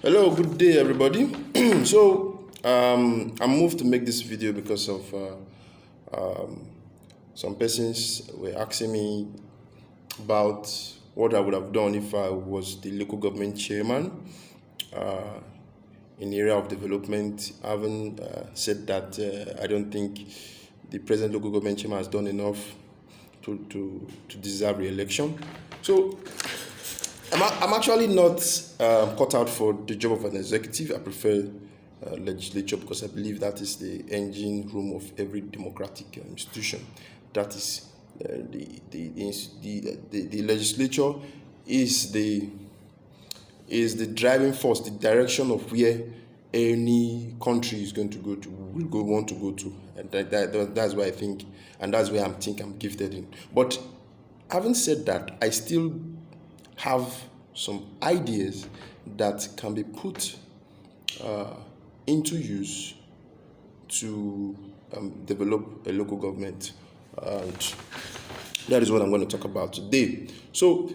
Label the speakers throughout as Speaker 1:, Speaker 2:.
Speaker 1: Hello, good day, everybody. I'm moved to make this video because of some persons were asking me about what I would have done if I was the local government chairman in the area of development. Having said that, I don't think the present local government chairman has done enough to deserve re-election. So I'm actually not cut out for the job of an executive. I prefer legislature because I believe that is the engine room of every democratic institution. That is the legislature is the driving force, the direction of where any country is going to go to, want to go to, and that's why I think, and that's where I'm gifted in. But having said that, I still have some ideas that can be put into use to develop a local government, and that is what I'm going to talk about today. So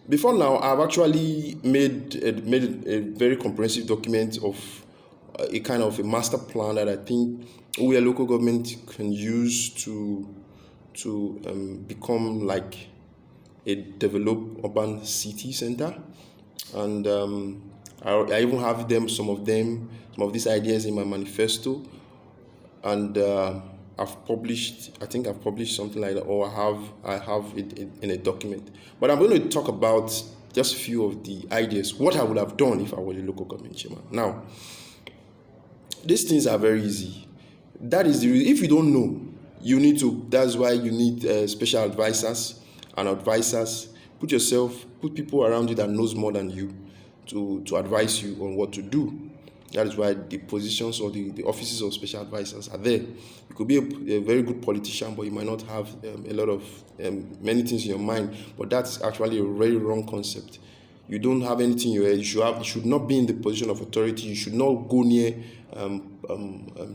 Speaker 1: before now, I've actually made a very comprehensive document of a kind of a master plan that I think we, a local government, can use to become like a developed urban city center. And I even have some of these ideas in my manifesto, and I've published something like that, or I have it in a document. But I'm going to talk about just a few of the ideas, what I would have done if I were the local government chairman. Now, these things are very easy. That is the reason. If you don't know, that's why you need special advisors and advisors. Put people around you that knows more than you to advise you on what to do. That is why the positions or the offices of special advisors are there. You could be a very good politician, but you might not have a lot of many things in your mind. But that's actually a very wrong concept. You don't have anything in your head. You should not be in the position of authority. You should not go near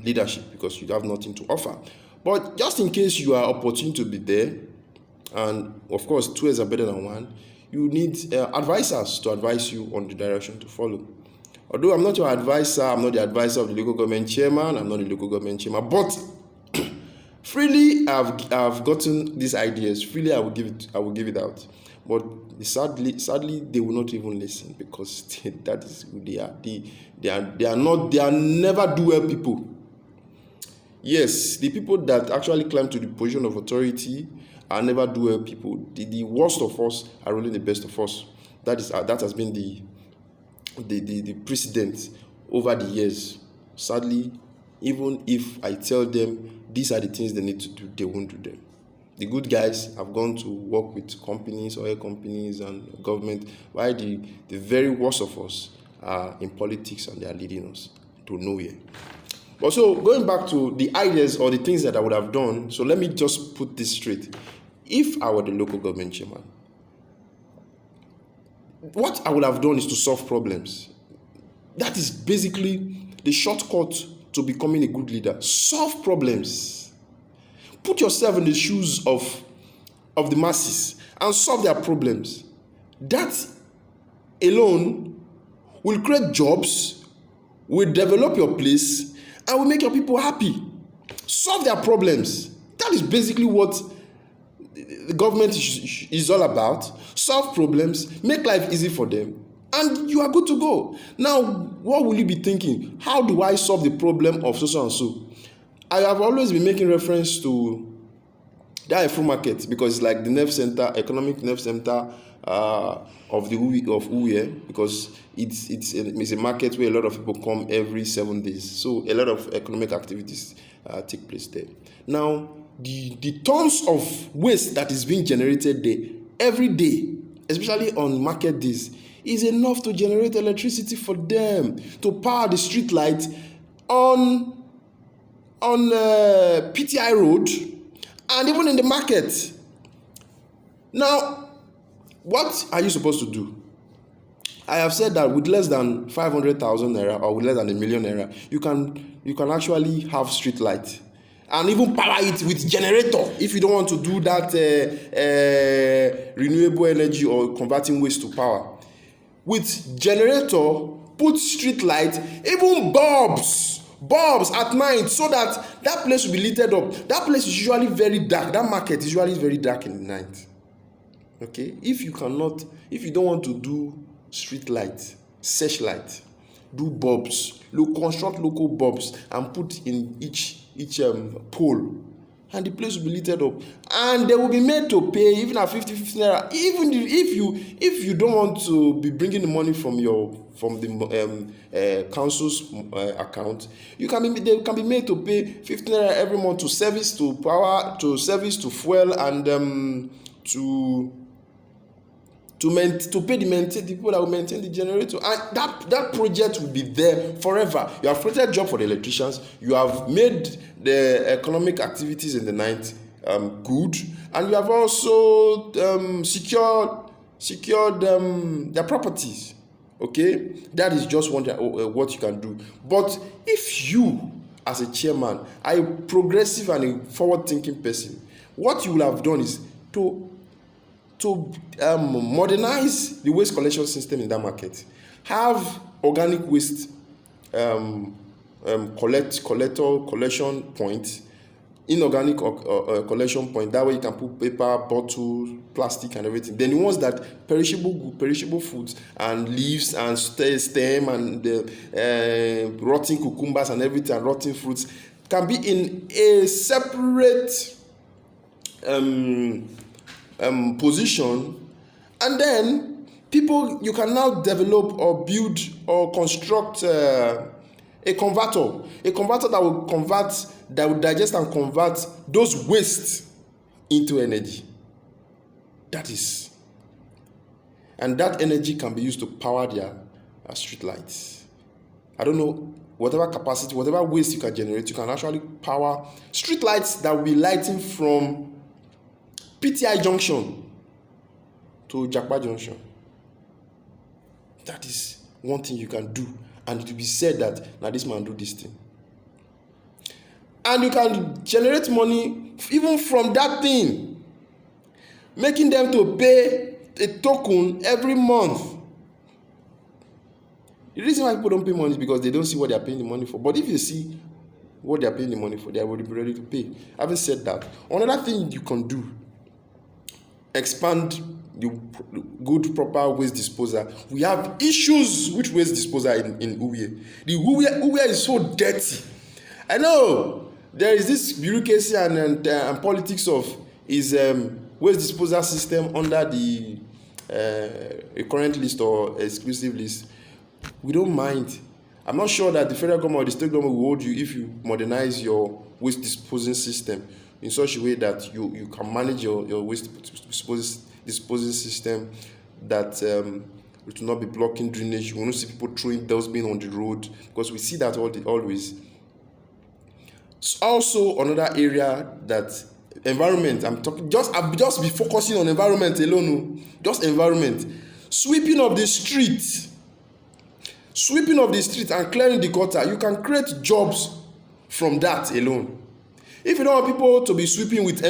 Speaker 1: leadership because you have nothing to offer. But just in case you are opportune to be there, and of course, two heads are better than one, you need advisors to advise you on the direction to follow. Although I'm not your advisor, I'm not the advisor of the local government chairman, I'm not the local government chairman, but freely I've gotten these ideas. Freely I will give it out. But sadly, they will not even listen because that is who they are. They are never do well people. Yes, the people that actually climb to the position of authority are never do well people. The worst of us are really the best of us. That has been the precedent over the years. Sadly, even if I tell them these are the things they need to do, they won't do them. The good guys have gone to work with companies, oil companies, and government, while the very worst of us are in politics and they are leading us to nowhere. But so going back to the ideas or the things that I would have done, so let me just put this straight. If I were the local government chairman, what I would have done is to solve problems. That is basically the shortcut to becoming a good leader. Solve problems. Put yourself in the shoes of the masses and solve their problems. That alone will create jobs, will develop your place, and will make your people happy. Solve their problems. That is basically what the government is all about. Solve problems, make life easy for them, and you are good to go. Now, what will you be thinking? How do I solve the problem of so and so? I have always been making reference to that Uvwie market because it's like the nerve center, economic nerve center of Uvwie, because it's a market where a lot of people come every 7 days. So a lot of economic activities take place there. Now, the tons of waste that is being generated there every day, especially on market days, is enough to generate electricity for them to power the street light on PTI Road and even in the market. Now, what are you supposed to do? I have said that with less than 500,000 naira or with less than $1 million naira, you can actually have street light and even power it with generator if you don't want to do that renewable energy or converting waste to power. with generator, put street light, even bulbs at night, so that that place will be lit up. That place is usually very dark. That market is usually very dark in the night. Okay, if you don't want to do street light, searchlight, do bulbs, construct local bulbs and put in each pole, and the place will be lit up, and they will be made to pay even at 50 naira. Even if you don't want to be bringing the money from the council's account, they can be made to pay 50 naira every month to service, to power, to service, to fuel, and to pay the people that will maintain the generator. And that project will be there forever. You have created job for the electricians. You have made the economic activities in the night good, and you have also secured their properties. Okay, that is just what you can do. But if you, as a chairman, are a progressive and a forward-thinking person, what you will have done is to modernize the waste collection system in that market. Have organic waste collection point, inorganic collection point. That way you can put paper, bottle, plastic, and everything. Then the ones that perishable foods and leaves and stem and rotten cucumbers and everything, and rotten fruits, can be in a separate position. And then you can now develop or build or construct a converter that will digest and convert those wastes into energy. And that energy can be used to power their street lights. I don't know, whatever capacity, whatever waste you can generate, you can actually power street lights that will be lighting from PTI Junction to Jakpa Junction. That is one thing you can do, and it will be said that now this man do this thing. And you can generate money even from that thing, making them to pay a token every month. The reason why people don't pay money is because they don't see what they are paying the money for. But if you see what they are paying the money for, they will be ready to pay. Having said that, another thing you can do, expand the good proper waste disposal. We have issues with waste disposal in Uvwie. The Uvwie is so dirty. I know there is this bureaucracy and politics of is waste disposal system under the current list or exclusive list. We don't mind. I'm not sure that the federal government or the state government will hold you if you modernize your waste disposing system in such a way that you can manage your waste disposing system, that it will not be blocking drainage. You will not see people throwing dustbin on the road, because we see that always. Also, another area that environment, I'll just be focusing on environment alone. Just environment. Sweeping of the street and clearing the gutter. You can create jobs from that alone. If you don't want people to be sweeping with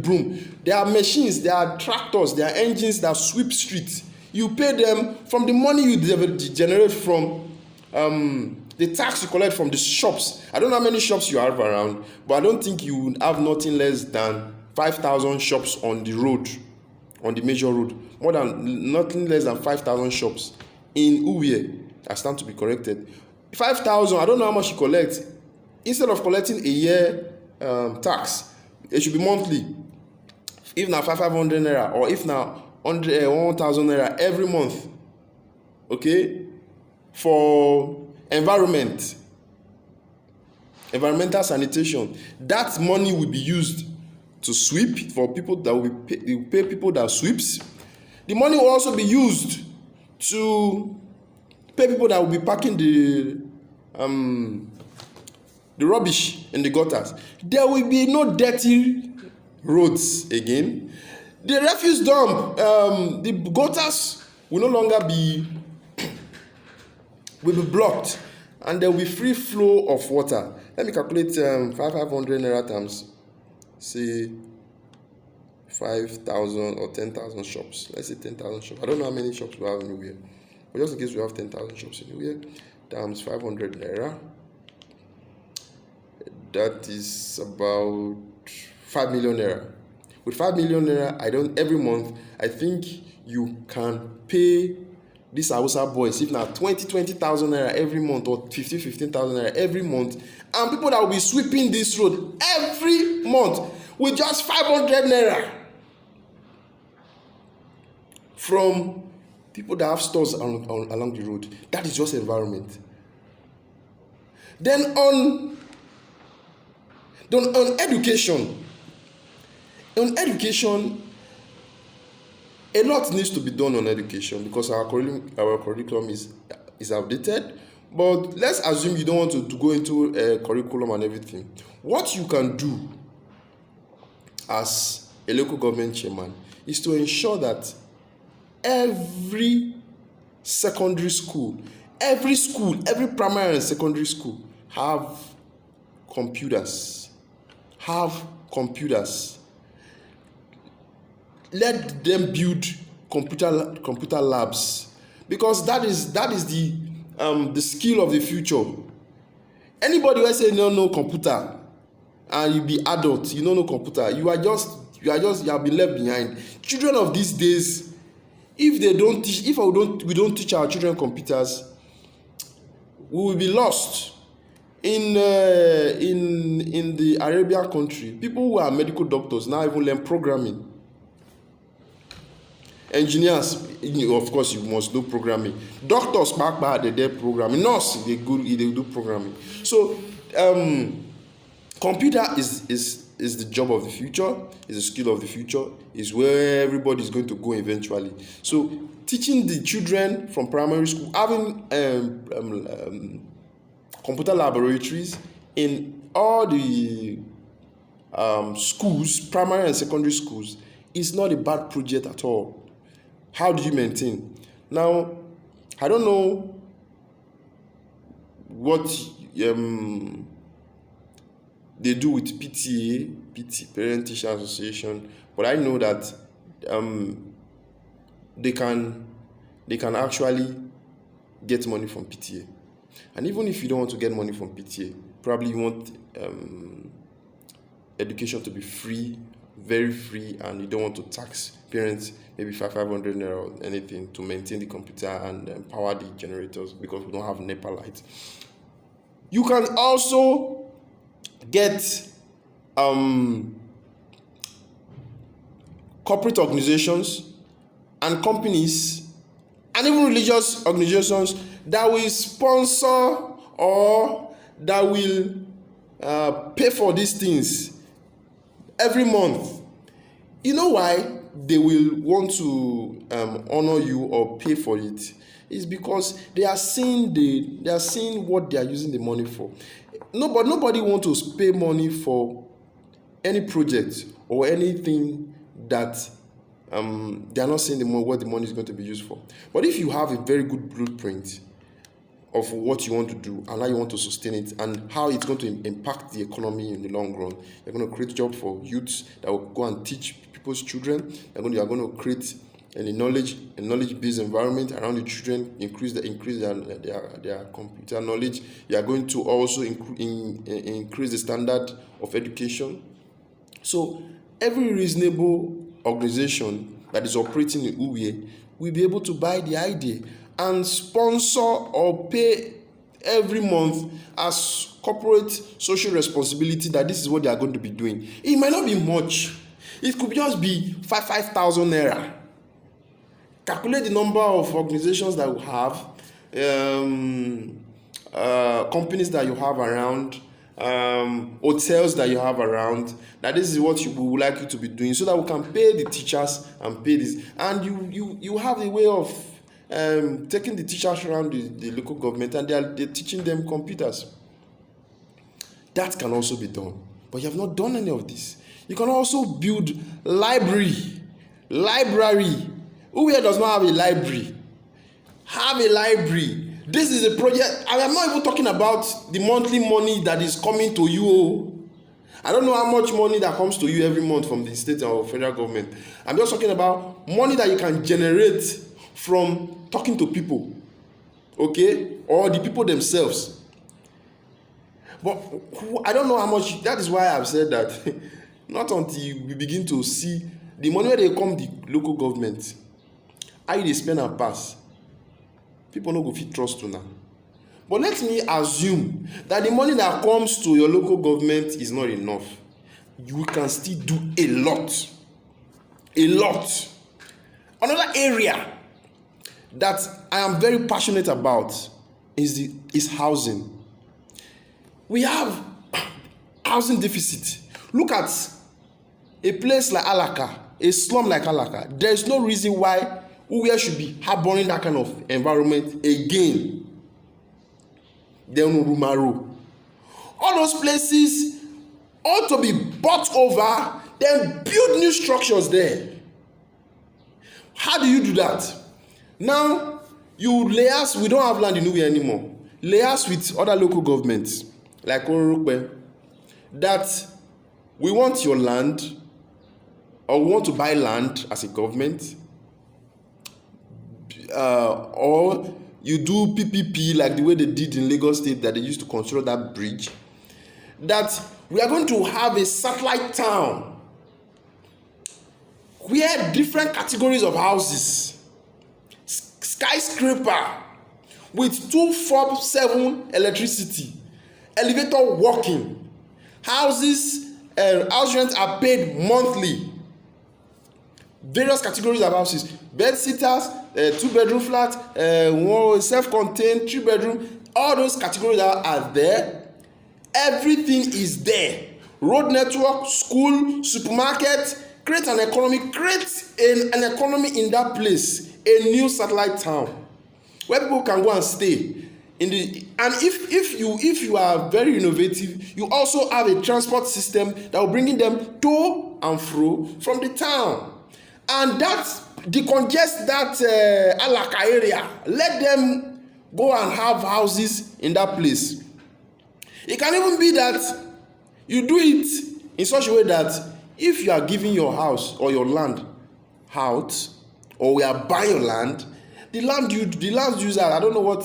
Speaker 1: broom, there are machines, there are tractors, there are engines that sweep streets. You pay them from the money you generate from the tax you collect from the shops. I don't know how many shops you have around, but I don't think you have nothing less than 5,000 shops on the road, on the major road. Nothing less than 5,000 shops in Uvwie. I stand to be corrected. 5,000, I don't know how much you collect. Instead of collecting a year tax, it should be monthly. If now 500 naira, or if now 1,000 naira every month, okay, for environmental sanitation. That money will be used to sweep for people that will pay people that sweeps. The money will also be used to pay people that will be packing the rubbish in the gutters. There will be no dirty roads again. The refuse dump, the gutters will no longer be blocked, and there will be free flow of water. Let me calculate 500 naira times, say 5,000 or 10,000 shops. Let's say 10,000 shops. I don't know how many shops we have in Uvwie. But just in case we have 10,000 shops in Uvwie, times 500 naira, that is about 5 million naira. With 5 million naira, every month, I think you can pay these Hausa boys, if not 20,000 naira every month, or 15,000 naira every month, and people that will be sweeping this road every month with just 500 naira from people that have stores along the road. That is just environment. Then on education, a lot needs to be done on education because our curriculum is outdated. But let's assume you don't want to go into a curriculum and everything. What you can do as a local government chairman is to ensure that every secondary school, every primary and secondary school have computers. Let them build computer labs, because that is the skill of the future. Anybody who say no computer and you be adult, you don't know computer, you have been left behind. Children of these days, if we don't teach our children computers, we will be lost. In the Arabian country, people who are medical doctors now even learn programming. Engineers, of course, you must do programming. Doctors, they do programming. Nurse, they do programming. So, computer is the job of the future. Is the skill of the future. Is where everybody is going to go eventually. So, teaching the children from primary school, having computer laboratories in all the schools, primary and secondary schools, is not a bad project at all. How do you maintain? Now, I don't know what they do with PTA, Parent Teacher Association, but I know that they can actually get money from PTA. And even if you don't want to get money from PTA, probably you want education to be free, very free, and you don't want to tax parents maybe 500 naira or anything to maintain the computer and power the generators because we don't have NEPA lights. You can also get corporate organizations and companies and even religious organizations that will sponsor or that will pay for these things every month. You know why they will want to honor you or pay for it? It's because they are seeing what they are using the money for. Nobody wants to pay money for any project or anything that they are not seeing what the money is going to be used for. But if you have a very good blueprint of what you want to do and how you want to sustain it and how it's going to impact the economy in the long run, you're going to create jobs for youths that will go and teach people's children. You're going to create a knowledge-based environment around the children, increase their computer knowledge. You are going to also increase the standard of education. So every reasonable organization that is operating in Uvwie will be able to buy the idea and sponsor or pay every month as corporate social responsibility that this is what they are going to be doing. It might not be much. It could just be 5,000 naira. Calculate the number of organizations that you have, companies that you have around, hotels that you have around, that this is what we would like you to be doing so that we can pay the teachers and pay this. And you have a way of taking the teachers around the local government and they're teaching them computers. That can also be done. But you have not done any of this. You can also build library. Uvwie does not have a library. Have a library. This is a project. I am not even talking about the monthly money that is coming to you. I don't know how much money that comes to you every month from the state or federal government. I'm just talking about money that you can generate from talking to people. okay, or the people themselves. But I don't know how much. That is why I've said that not until we begin to see the money where they come the local government, how they spend and pass, people no go fit trust to now. But let me assume that the money that comes to your local government is not enough. You can still do a lot. A lot. Another area that I am very passionate about is housing. We have housing deficit. Look at a place like Alaka, a slum like Alaka. There is no reason why Uvwie should be harboring that kind of environment again. Then Rumaro. All those places ought to be bought over, then build new structures there. How do you do that? Now, you liaise, we don't have land in Uvwie anymore. Liaise with other local governments, like Uvwie, that we want your land, or we want to buy land as a government, or you do PPP like the way they did in Lagos State, that they used to construct that bridge, that we are going to have a satellite town where different categories of houses, skyscraper with 24/7 electricity, elevator working, houses, house rents are paid monthly, various categories of houses, bed sitters, 2-bedroom flat, one self-contained 3-bedroom, all those categories are there. Everything is there. Road network, school, supermarket. Create an economy in that place, a new satellite town where people can go and stay. And if you are very innovative, you also have a transport system that will bring them to and fro from the town, and that decongest that Alaka area. Let them go and have houses in that place. It can even be that you do it in such a way that if you are giving your house or your land out, or we are buying your land, the land user, I don't know what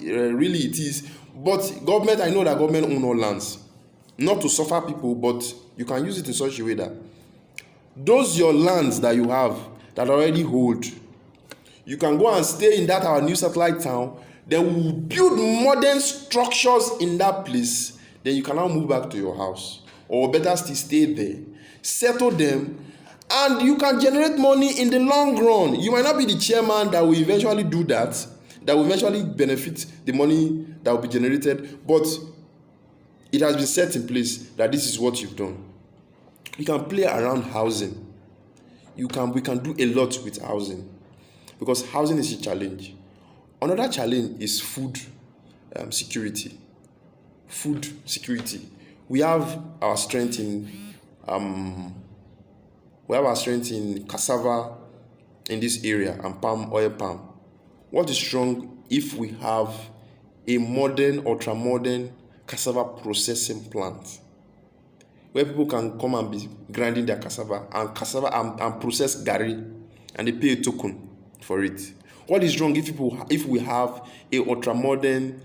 Speaker 1: really it is, but government, I know that government own all lands, not to suffer people, but you can use it in such a way that those your lands that you have that already hold, you can go and stay in that our new satellite town. Then we will build modern structures in that place. Then you can now move back to your house, or better still stay there, settle them, and you can generate money in the long run. You might not be the chairman that will eventually do that will eventually benefit the money that will be generated, but it has been set in place that this is what you've done. You can play around housing. We can do a lot with housing, because housing is a challenge. Another challenge is food security. Food security. We have our strength in cassava in this area, and palm. What is wrong if we have a modern, ultra-modern cassava processing plant where people can come and be grinding their cassava and process garri, and they pay a token for it? What is wrong if we have a ultra-modern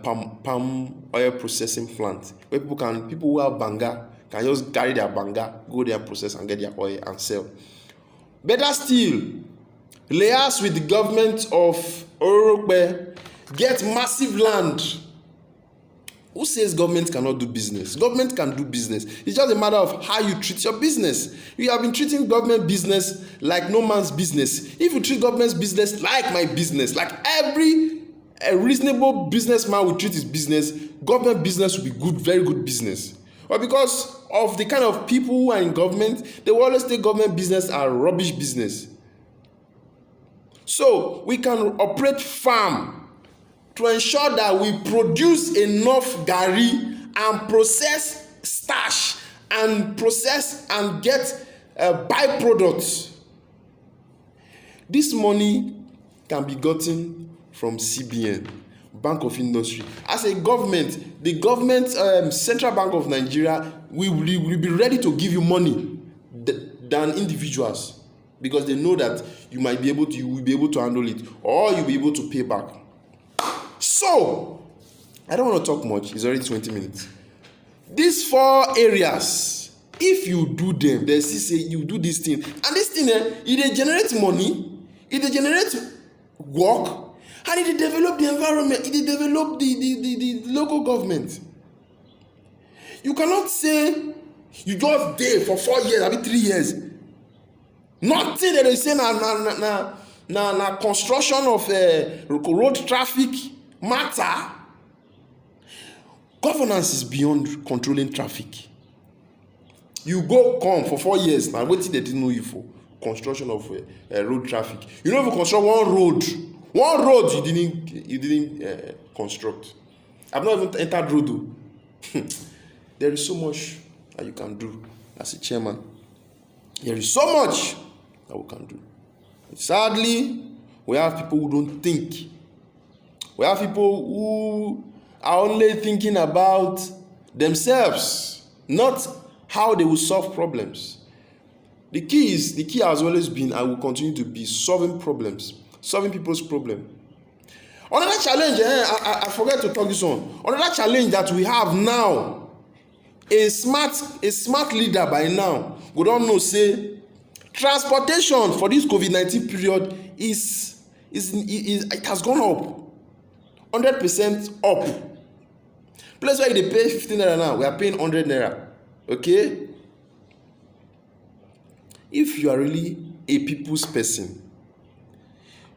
Speaker 1: palm oil processing plant where people who have banga can just carry their banga, go there and process and get their oil and sell? Better still, liaise with the government of Uvwie, get massive land. Who says government cannot do business? Government can do business. It's just a matter of how you treat your business. You have been treating government business like no man's business. If you treat government business like my business, like a reasonable businessman will treat his business, government business will be good, very good business. But because of the kind of people who are in government, they will always take government business as rubbish business. So we can operate farm to ensure that we produce enough garri and process starch and process and get byproducts. This money can be gotten from CBN, Bank of Industry. As a government, the government, Central Bank of Nigeria will be ready to give you money than individuals, because they know that you will be able to handle it, or you'll be able to pay back. So I don't want to talk much. It's already 20 minutes. These 4 areas, if you do them, they still say you do this thing, and this thing, it dey generate money, it dey generate work, and it dey develop the environment, it dey develop the local government. You cannot say you just dey for 4 years, I mean 3 years. Nothing that they say na construction of road traffic matter. Governance is beyond controlling traffic. You go come for 4 years now, wetin they didn't know you for? Construction of road traffic. You know, if you construct one road you didn't construct. I've not even entered road though. There is so much that you can do as a chairman. There is so much that we can do. Sadly, we have people who don't think. We have people who are only thinking about themselves, not how they will solve problems. The key has always been and will continue to be solving problems, solving people's problems. Another challenge, I forget to talk this on. Another challenge that we have now, a smart leader by now, we don't know, say, transportation for this COVID-19 period it has gone up, 100% up. Place where they pay 15 naira now, we are paying 100 naira. Okay? If you are really a people's person,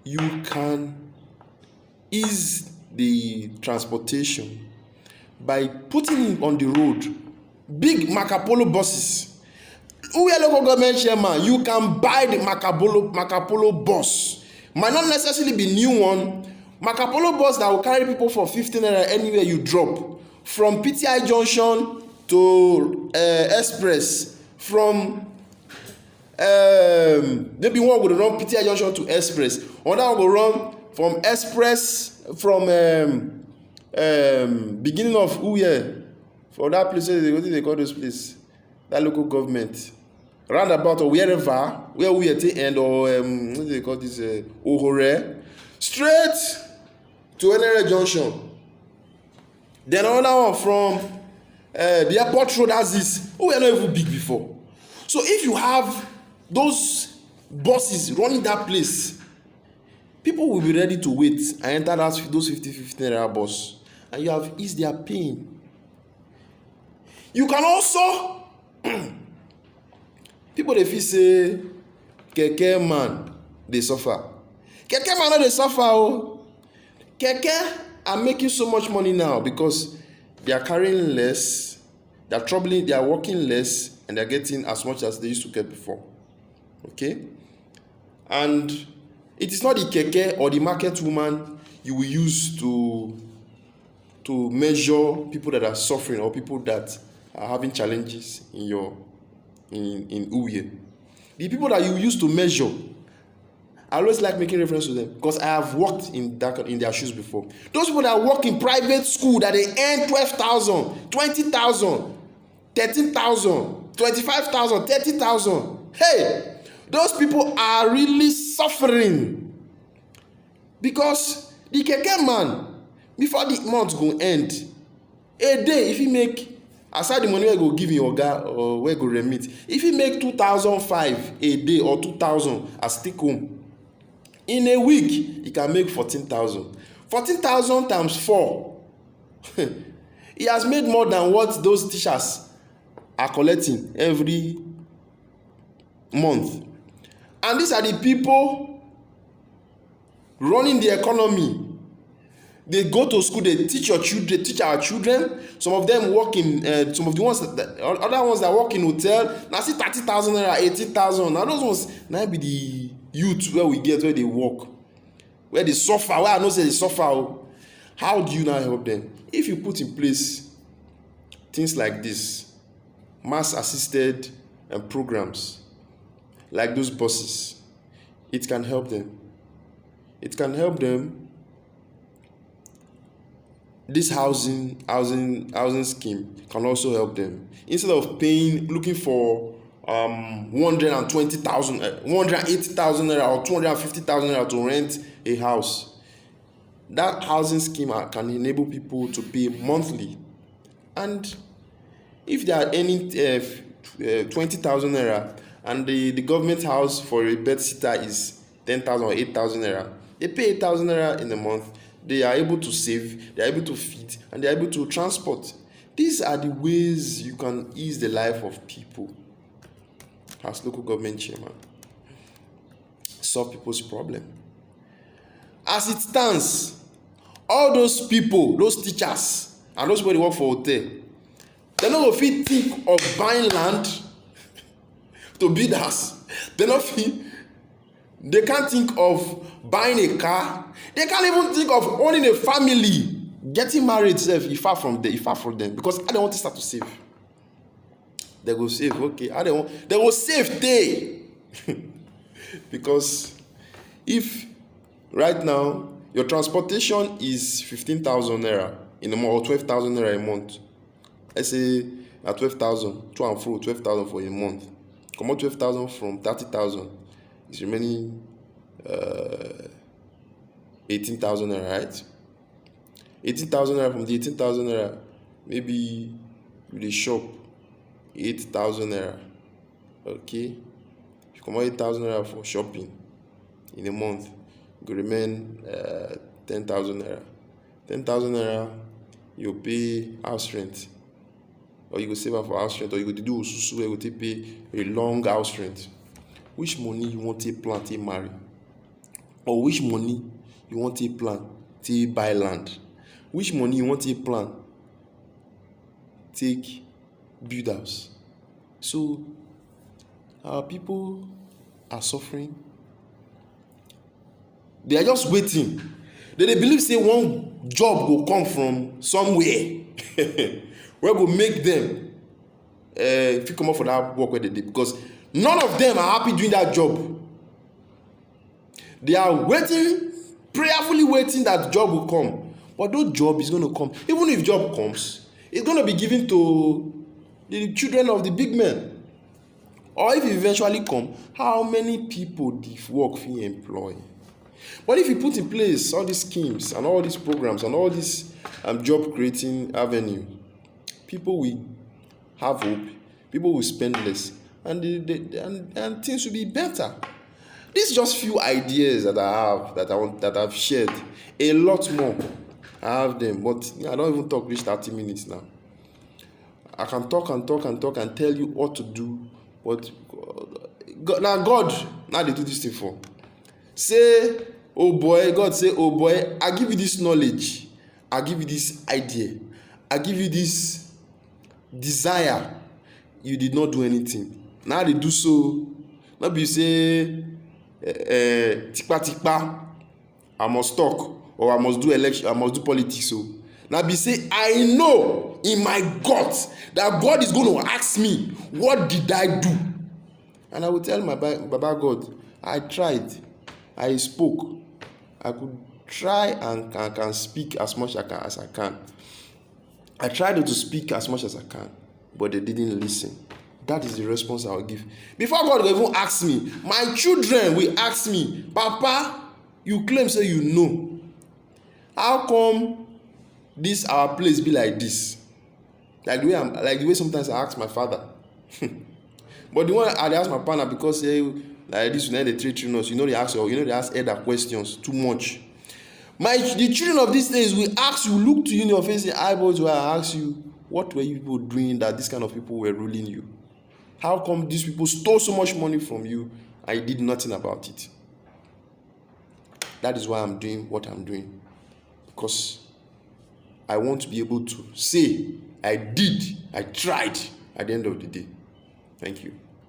Speaker 1: you can ease the transportation by putting it on the road. Big Marco Polo buses. Uvwie local government chairman, you can buy the Marco Polo bus. Might not necessarily be new one. Marco Polo bus that will carry people for 15 naira anywhere you drop. From PTI Junction to Express. From maybe one will run PTI Junction to Express. Another one will run from Express from beginning of Uvwie. For that place, what do they call those places? That local government. Roundabout or wherever, where we at the end, or what do they call this? Ohore. Straight to Enere Junction. Then another one from the airport road as this. We are not even big before. So if you have those buses running that place, people will be ready to wait and enter those 50 naira bus, and you have eased their pain. You can also people dey feel say keke man dey suffer. Keke man no dey suffer o. Keke are making so much money now because they are carrying less, they are working less, and they are getting as much as they used to get before. Okay? And it is not the keke or the market woman you will use to measure people that are suffering or people that are having challenges in Uvwie. The people that you use to measure, I always like making reference to them because I have worked in their shoes before. Those people that work in private school that they earn 12,000, 20,000, 13,000, 25,000, 30,000. Hey, those people are really suffering because the keke man, before the month go end, a day if he make, aside the money wey go give your oga or wey go remit, if he make 2,500 a day or 2,000 as take home, in a week he can make 14,000. 14,000 times 4 he has made more than what those teachers are collecting every month. And these are the people running the economy. They go to school, they teach your children, they teach our children. Some of them work in, some of the ones other ones that work in hotel. Now see 30,000 naira, 80,000. Now those ones now be the youth where we get, where they work, where they suffer. Where I know say they suffer. How do you now help them? If you put in place things like this, mass assisted programs like those buses, it can help them. It can help them. This housing scheme can also help them. Instead of looking for 120,000, 180,000 naira or 250,000 naira to rent a house. That housing scheme can enable people to pay monthly, and if they are earning 20,000 naira and the government house for a bed sitter is 10,000 or 8,000 naira, they pay 8,000 naira in a month. They are able to save, they are able to feed, and they are able to transport. These are the ways you can ease the life of people as local government chairman. Solve people's problem. As it stands, all those people, those teachers, and those people who work for hotel, they no go fit think of buying land to build house. They can't think of buying a car. They can't even think of owning a family. Getting married sef e far from them, because I don't want to start to save. They go save, okay. They go save day. Because if right now your transportation is 15,000 naira in a month or 12,000 naira a month, let's say at 12,000 to and fro, 12,000 for a month, comot 12,000 from 30,000 is remaining 18,000 naira, right? 18,000 naira. From the 18,000 naira, maybe you dey shop 8,000 naira, okay. If you comot 8,000 naira for shopping in a month, you go remain 10,000 naira. 10,000 naira, you pay house rent, or you go save am for house rent, or you go do osusu where you go take pay a long house rent. Which money you want take plan take marry, or which money you want take plan take buy land? Which money you want take plan take build house? So our people are suffering. They are just waiting. They believe say one job will come from somewhere where go make them fit come up for that work where they did, because none of them are happy doing that job. They are waiting, prayerfully waiting that job will come. But no job is going to come. Even if job comes, it's going to be given to the children of the big men. Or if it eventually come, how many people the work fit employ? But if you put in place all these schemes and all these programs and all these job creating avenue, people will have hope, people will spend less, and things will be better. These just few ideas that I have, that I've shared. A lot more, I have them, but I don't even talk reach 30 minutes now. I can talk and tell you what to do, but God now they do this thing for. Say, oh boy, God say, oh boy, I give you this knowledge, I give you this idea, I give you this desire. You did not do anything. Now they do so. Not be say, tikpa, I must talk, or I must do election, I must do politics. So now be say, I know in my gut that God is going to ask me, what did I do? And I will tell my Baba God, I tried, I spoke, I could try and can speak as much as I can. I tried to speak as much as I can, but they didn't listen. That is the response I will give. Before God will even ask me, my children will ask me, Papa, you claim say you know. How come this our place be like this? Like the way sometimes I ask my father. But the one I ask my partner, because like this, they treat us. They ask other questions too much. The children of these days will ask you, look to you in your face, and eyeballs will ask you, what were you people doing that this kind of people were ruling you? How come these people stole so much money from you and you did nothing about it? That is why I'm doing what I'm doing. Because I want to be able to say, I did, I tried at the end of the day. Thank you.